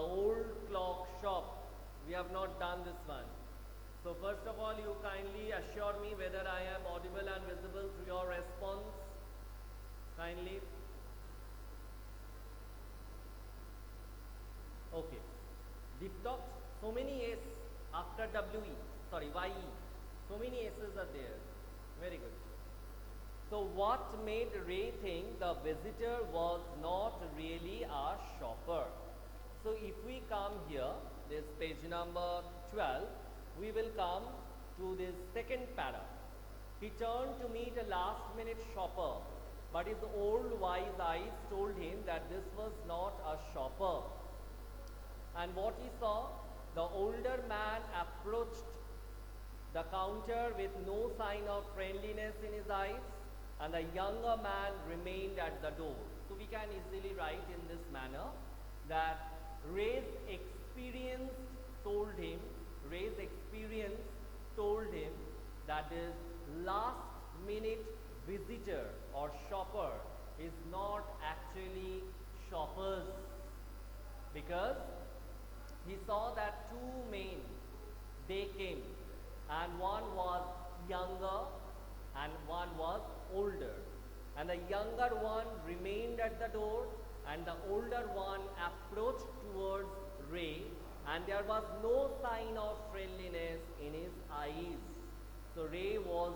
old clock shop. We have not done this one. So first of all, you kindly assure me whether I am audible and visible through your response. Kindly. Okay. Deep talks. So many S after WE. Sorry, YE. So many S's are there. Very good. So what made Ray think the visitor was not really a shopper? So if we come here, this page number 12, we will come to this second para. He turned to meet a last minute shopper, but his old wise eyes told him that this was not a shopper. And what he saw, the older man approached the counter with no sign of friendliness in his eyes, and the younger man remained at the door. So we can easily write in this manner that Ray's experience told him that this last minute visitor or shopper is not actually shoppers, because he saw that two men, they came, and one was younger and one was older, and the younger one remained at the door and the older one approached towards Ray, and there was no sign of friendliness in his eyes. So Ray was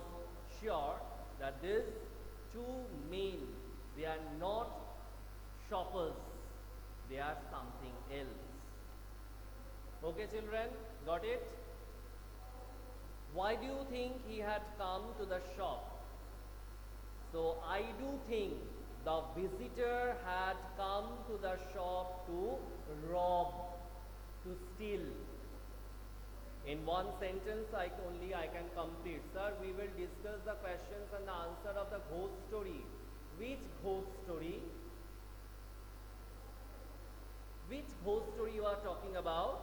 sure that these two men, they are not shoppers, they are something else. Okay children, got it? Why do you think he had come to the shop? So I do think the visitor had come to the shop to rob, to steal. In one sentence I can complete. Sir, we will discuss the questions and the answer of the ghost story. Which ghost story? Which ghost story you are talking about?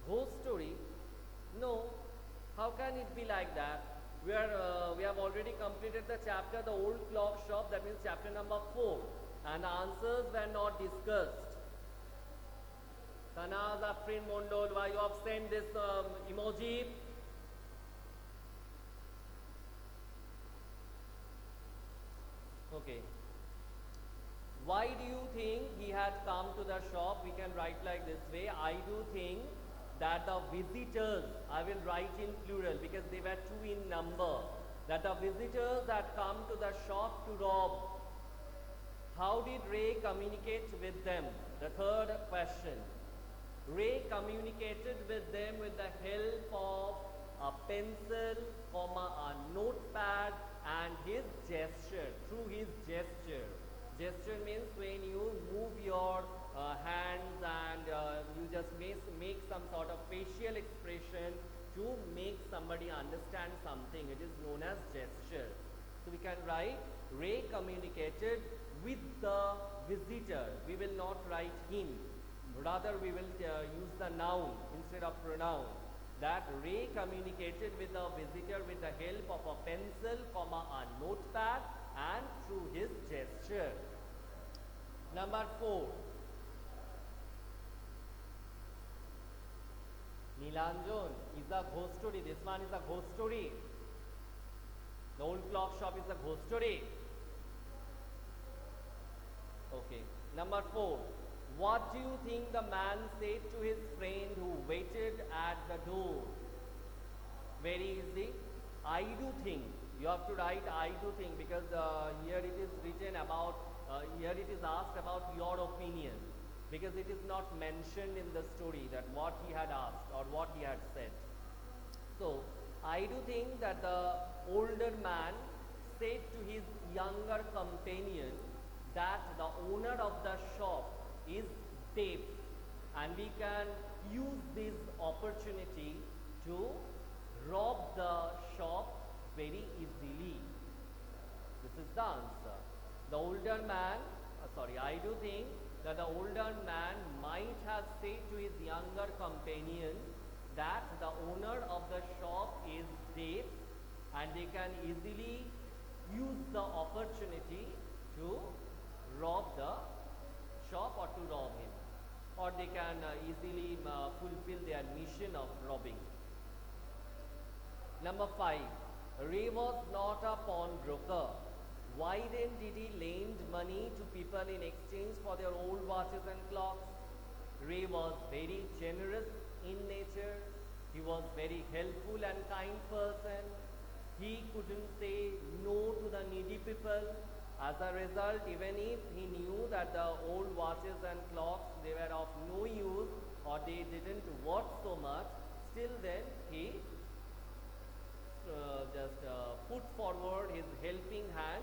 Ghost story? No. How can it be like that? We have already completed the chapter, the old clock shop, that means chapter number 4, and the answers were not discussed. Tanaz Afrin Mondol, why you have sent this emoji? Okay. Why do you think he had come to the shop? We can write like this way. I do think that the visitors, I will write in plural because they were two in number, that the visitors had come to the shop to rob. How did Ray communicate with them? The third question. Ray communicated with them with the help of a pencil, a notepad, and his gesture, through his gesture. Gesture means when you move your hands and you just make some sort of facial expression to make somebody understand something. It is known as gesture. So we can write Ray communicated with the visitor. We will not write him. Rather we will use the noun instead of pronoun. That Ray communicated with the visitor with the help of a pencil, a notepad, and through his gesture. Number 4. Nilanjan is a ghost story. This one is a ghost story. The old clock shop is a ghost story. Okay. Number 4. What do you think the man said to his friend who waited at the door? Very easy. I do think. You have to write I do think because here it is written about, here it is asked about your opinion, because it is not mentioned in the story that what he had asked or what he had said. So I do think that the older man said to his younger companion that the owner of the shop is deaf, and we can use this opportunity to rob the shop very easily. This is the answer. The older man, I do think that the older man might have said to his younger companion that the owner of the shop is deaf, and they can easily use the opportunity to rob the shop or to rob or they can easily fulfill their mission of robbing. Number 5, Ray was not a pawnbroker. Why then did he lend money to people in exchange for their old watches and clocks? Ray was very generous in nature. He was very helpful and kind person. He couldn't say no to the needy people. As a result, even if he knew that the old watches and clocks, they were of no use or they didn't worth so much, still then he just put forward his helping hand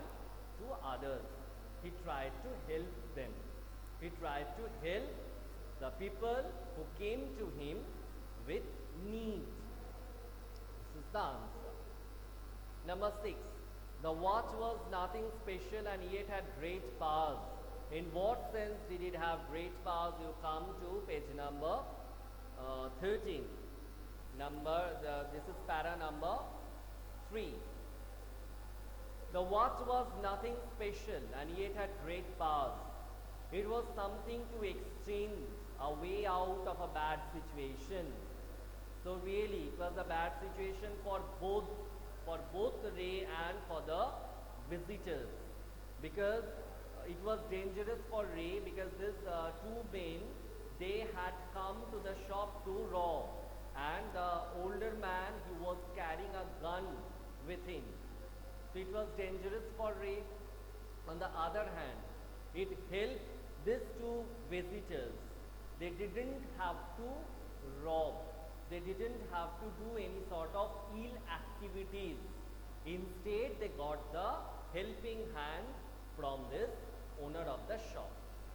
to others. He tried to help them. He tried to help the people who came to him with need. This is the answer. Number 6, the watch was nothing special and yet had great powers. In what sense did it have great powers? You come to page number 13. This is para number 3. The watch was nothing special and yet had great powers. It was something to exchange a way out of a bad situation. So really, it was a bad situation for both Ray and for the visitors, because it was dangerous for Ray because these two men, they had come to the shop to rob, and the older man, he was carrying a gun with him. So it was dangerous for Ray. On the other hand, it helped these two visitors. They didn't have to rob. They didn't have to do any sort of ill activities. Instead, they got the helping hand from this owner of the shop.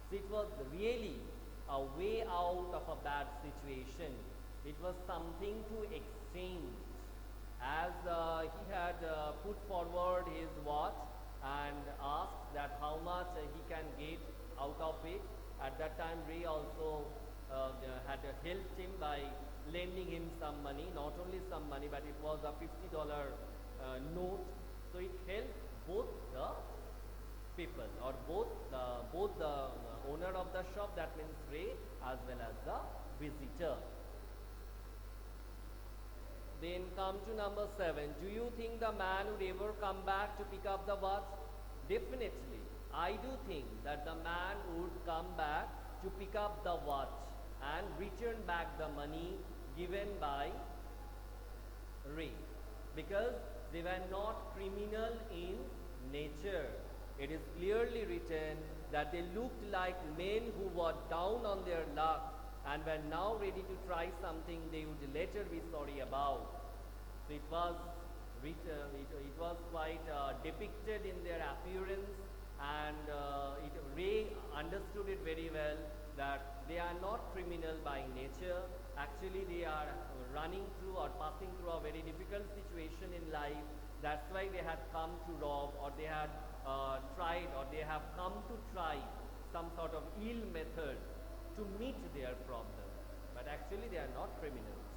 So it was really a way out of a bad situation. It was something to exchange. As he had put forward his watch and asked that how much he can get out of it. At that time, Ray also had helped him by lending him some money, not only some money, but it was a $50 note. So it helped both the people, or both the owner of the shop, that means Ray, as well as the visitor. Then come to number 7. Do you think the man would ever come back to pick up the watch? Definitely. I do think that the man would come back to pick up the watch and return back the money given by Ray, because they were not criminal in nature. It is clearly written that they looked like men who were down on their luck and were now ready to try something they would later be sorry about. So it was written, it was quite depicted in their appearance, and Ray understood it very well that they are not criminal by nature. Actually, they are running through or passing through a very difficult situation in life. That's why they had come to rob, or they had tried, or they have come to try some sort of ill method to meet their problem. But actually, they are not criminals.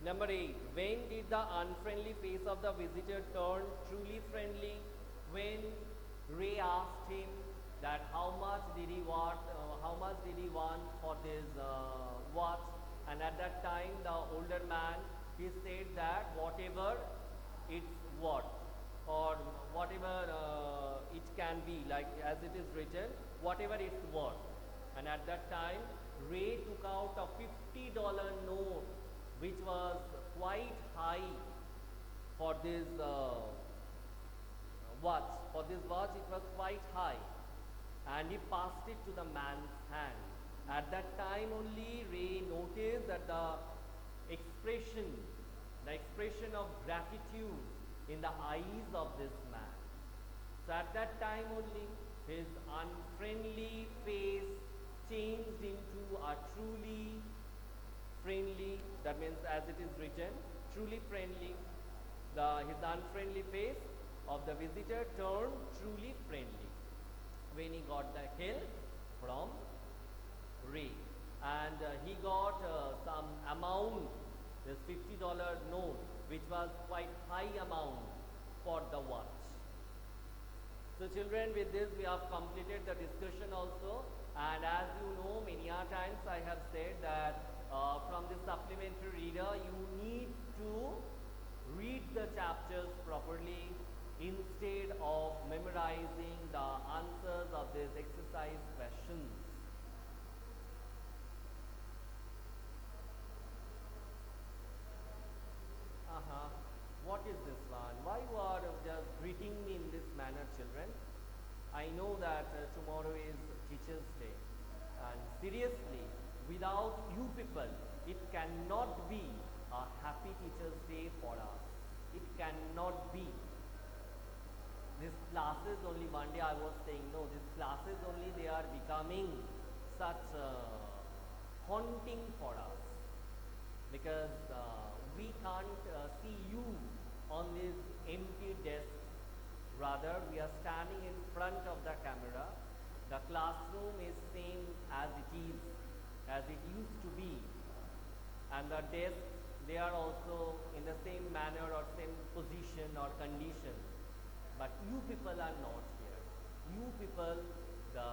Number 8. When did the unfriendly face of the visitor turn truly friendly? When Ray asked him that how much did he want for this watch, and at that time the older man, he said that whatever it's worth, or whatever it can be, like as it is written, whatever it's worth. And at that time, Ray took out a $50 note, which was quite high for this watch. For this watch, it was quite high, and he passed it to the man's hand. At that time only, Ray noticed that the expression of gratitude in the eyes of this man. So at that time only, his unfriendly face changed into a truly friendly, that means as it is written, truly friendly. His unfriendly face of the visitor turned truly friendly when he got the help from Ray. And he got some amount, this $50 note, which was quite high amount for the watch. So children, with this we have completed the discussion also, and as you know, many a times I have said that from the supplementary reader you need to read the chapters properly instead of memorizing the answers of these exercise questions. What is this one? Why you are just greeting me in this manner, children? I know that tomorrow is Teachers' Day, and seriously, without you people, it cannot be a happy Teachers' Day for us. It cannot be. These classes only, one day I was saying, no, these classes only, they are becoming such haunting for us, because we can't see you on these empty desks. Rather, we are standing in front of the camera. The classroom is same as it is, as it used to be, and the desks, they are also in the same manner or same position or condition. But you people are not here. You people, the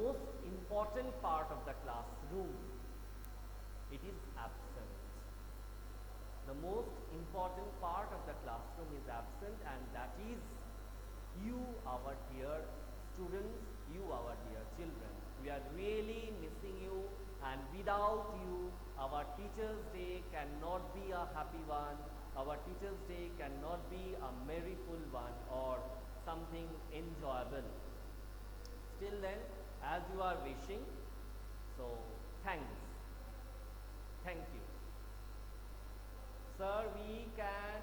most important part of the classroom, it is absent. The most important part of the classroom is absent, and that is you, our dear students, you, our dear children. We are really missing you, and without you, our Teachers' Day cannot be a happy one. Our Teachers' Day cannot be a merryful one or something enjoyable. Still then, as you are wishing, so thanks. Thank you. Sir, we can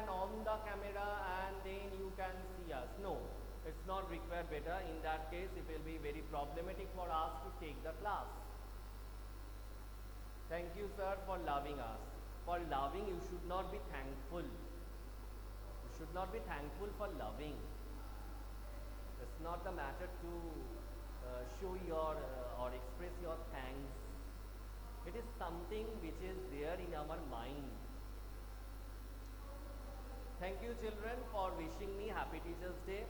on the camera and then you can see us. No, it's not required better. In that case, it will be very problematic for us to take the class. Thank you, sir, for loving us. For loving, you should not be thankful. You should not be thankful for loving. It's not the matter to show your or express your thanks. It is something which is there in our mind. Thank you, children, for wishing me Happy Teachers' Day.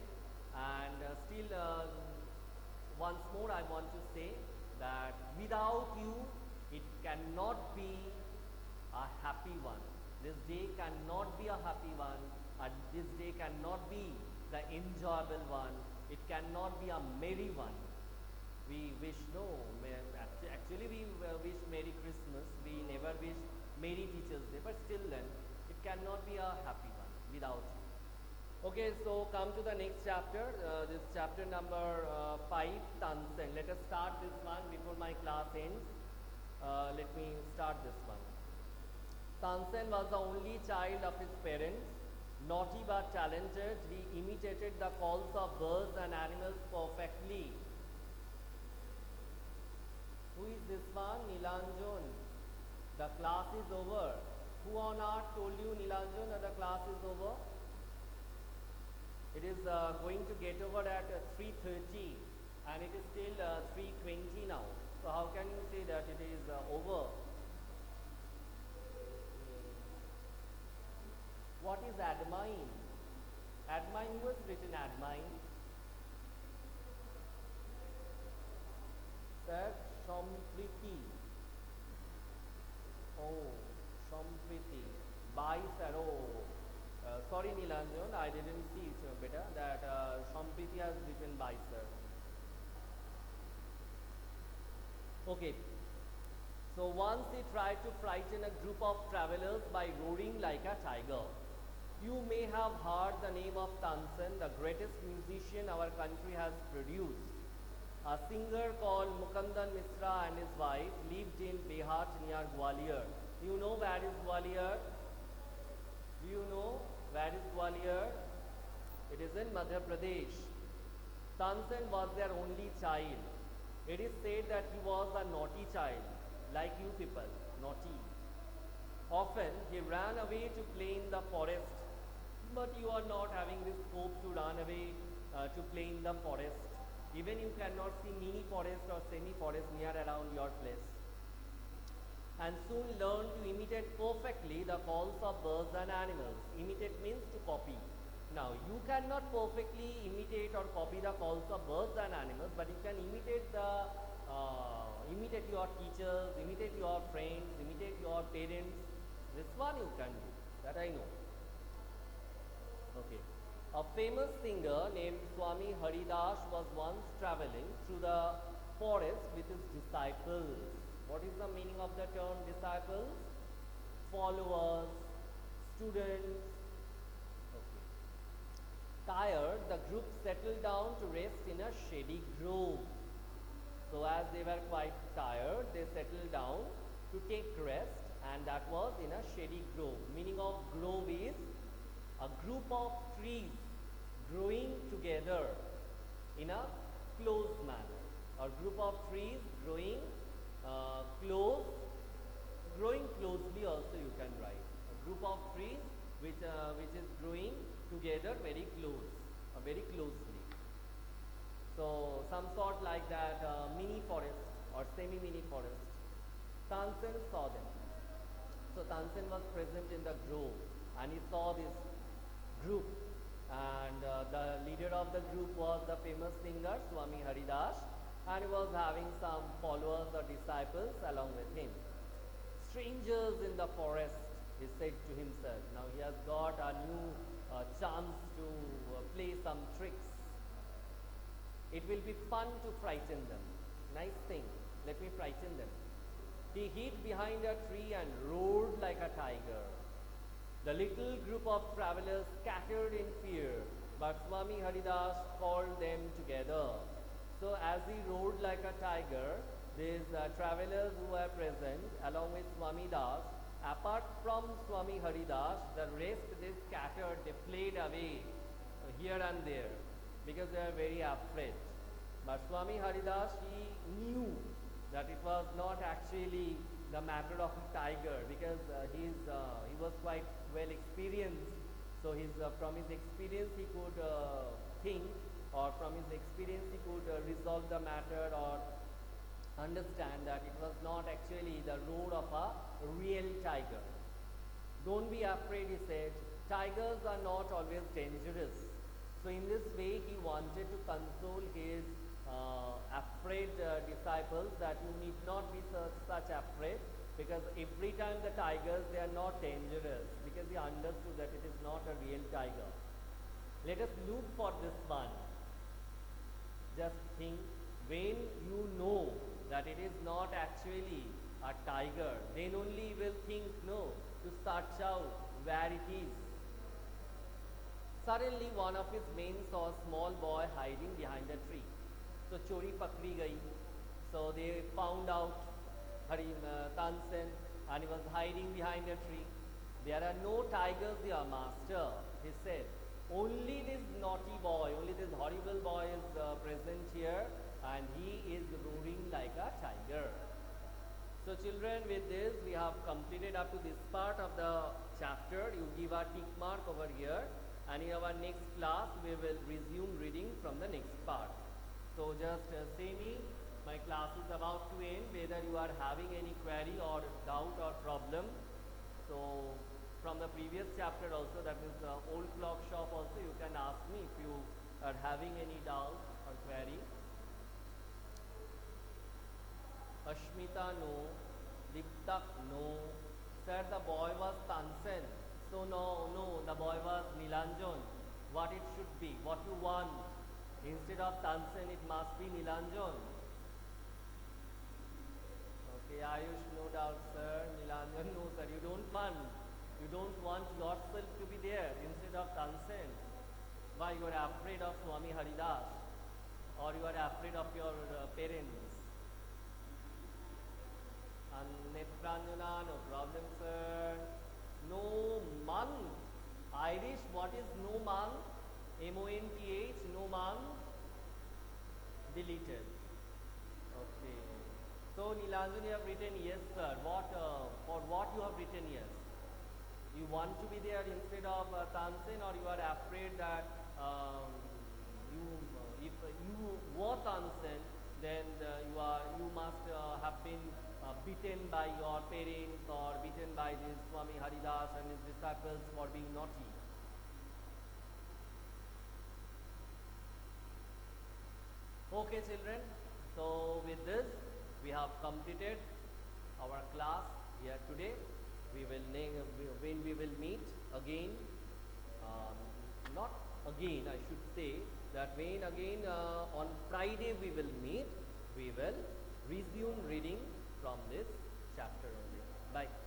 And still, once more I want to say that without you, it cannot be a happy one. This day cannot be a happy one. This day cannot be the enjoyable one. It cannot be a merry one. We wish, no, actually we wish Merry Christmas. We never wish Merry Teachers' Day. But still then, it cannot be a happy one without you. Okay, so come to the next chapter. This chapter number 5, TANSEN. Let us start this one before my class ends. Let me start this one. TANSEN was the only child of his parents. Naughty but talented, he imitated the calls of birds and animals perfectly. Who is this one? Nilanjan. The class is over. Who on earth told you, Nilanjan, that the class is over? It is going to get over at 3:30 and it is still 3:20 now. So how can you say that it is over? What is admine? Admine, who has written admine? Sir, Sampriti. Oh, Sampriti. By sir. Oh, sorry Nilanjan, I didn't see it better that Sampriti has written by sir. Okay. So once he tried to frighten a group of travelers by roaring like a tiger. You may have heard the name of TANSEN, the greatest musician our country has produced. A singer called Mukundan Misra and his wife lived in Behat near Gwalior. You know where is Gwalior? Do you know where is Gwalior? It is in Madhya Pradesh. TANSEN was their only child. It is said that he was a naughty child, like you people, naughty. Often he ran away to play in the forest, but you are not having this scope to run away to play in the forest. Even you cannot see mini forest or semi forest near around your place. And soon learn to imitate perfectly the calls of birds and animals. Imitate means to copy. Now, you cannot perfectly imitate or copy the calls of birds and animals, but you can imitate your teachers, imitate your friends, imitate your parents. This one you can do, that I know. Okay. A famous singer named Swami Haridas was once traveling through the forest with his disciples. What is the meaning of the term disciples? Followers, students. Okay. Tired, the group settled down to rest in a shady grove. So as they were quite tired, they settled down to take rest, and that was in a shady grove. Meaning of grove is a group of trees growing together in a close manner. A group of trees growing close, growing closely also you can write. A group of trees which is growing together very close, very closely. So some sort like that mini forest or semi-mini forest. Tansen saw them. So Tansen was present in the grove and he saw this group, and the leader of the group was the famous singer Swami Haridas, and he was having some followers or disciples along with him. Strangers in the forest, he said to himself. Now he has got a new chance to play some tricks. It will be fun to frighten them. Nice thing, let me frighten them. He hid behind a tree and roared like a tiger. The little group of travelers scattered in fear, but Swami Haridas called them together. So as he roared like a tiger, these travelers who were present along with Swami Das, apart from Swami Haridas, the rest they scattered, they fled away here and there because they were very afraid. But Swami Haridas, he knew that it was not actually the matter of a tiger, because he was quite well experienced. So from his experience he could think, or from his experience he could resolve the matter or understand that it was not actually the roar of a real tiger. Don't be afraid, he said. Tigers are not always dangerous. So in this way he wanted to console his afraid disciples that you need not be such afraid, because every time the tigers, they are not dangerous, because he understood that it is not a real tiger. Let us look for this one. Just think, when you know that it is not actually a tiger, then only you will think, no, to search out where it is. Suddenly one of his men saw a small boy hiding behind a tree. So chori pakri gai. So they found out Tansen, and he was hiding behind a tree. There are no tigers there, master, he said. Only this naughty boy, only this horrible boy is present here, and he is roaring like a tiger. So children, with this we have completed up to this part of the chapter. You give a tick mark over here, and in our next class we will resume reading from the next part. So just say me, my class is about to end, whether you are having any query or doubt or problem. So from the previous chapter also, that is the old clock shop also, you can ask me if you are having any doubt or query. Ashmita, no. Diptak, no. Sir, the boy was Tansen. So no, the boy was Nilanjan. What it should be, what you want. Instead of Tansen, it must be Nilanjan. Okay, Ayush, no doubt, sir. Nilanjan, no, sir. You don't want yourself to be there instead of Tansen. Why? You are afraid of Swami Haridas, or you are afraid of your parents. And Netranjana, no problem, sir. No month. Irish, what is no month? M-O-N-T-H, no month. Deleted. Okay. So Nilanjan, you have written yes, sir. For what you have written yes? You want to be there instead of Tansen, or you are afraid that if you were Tansen, then you must have been beaten by your parents or beaten by this Swami Haridas and his disciples for being naughty. Okay, children. So with this, we have completed our class here today. We will when we will meet again. Not again, I should say that when again on Friday we will meet. We will resume reading from this chapter only. Bye.